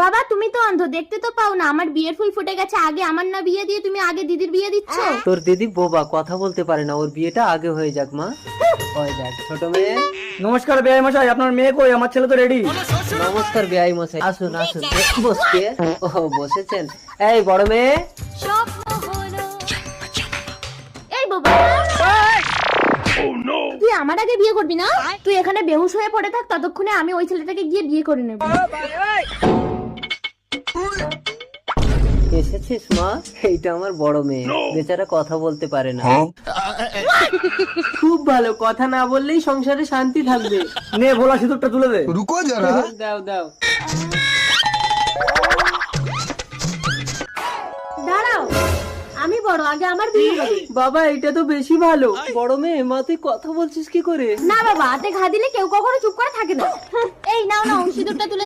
বাবা তুমি তো অন্ধ, দেখতে তো পাও না আমার বিয়ের ফুল ফুটে গেছে। আগে আমার না বিয়ে দিয়ে তুমি আগে দিদির বিয়ে দিচ্ছ। তোর দিদি বোবা, কথা বলতে পারে না, ওর বিয়েটা আগে হয়ে যাক মা। হয়ে যাক। ছোট মেয়ে। নমস্কার বেআই মশাই, আপনার মেয়ে কই? আমার ছেলে তো রেডি। নমস্কার বেআই মশাই, আসুন আসুন। বসকে। ও বসেছেন। এই বড় মেয়ে। এই বাবা, তুই আমার আগে বিয়ে করবি না? তুই এখানে বেহুশ হয়ে পড়ে থাক, ততক্ষণে আমি ওই ছেলেটাকে গিয়ে বিয়ে করে নেব। এসেছিস মা? এইটা আমার বড় মেয়ে, বেচারা কথা বলতে পারে না। খুব ভালো, কথা না বললেই সংসারে শান্তি থাকবে। নে ভোলা সিঁদুরটা তুলে দে। रुको जरा। দাও দাও। দাঁড়াও, আমি বড়, আগে আমার বিয়ে হবে। বাবা এটা তো বেশি ভালো। বড় মেয়ে, মা তুই কথা বলছিস কি করে? না বাবা, হাতে ঘা দিলে কেউ কখনো চুপ করে থাকে না। এই নাও নাও, সিঁদুরটা তুলে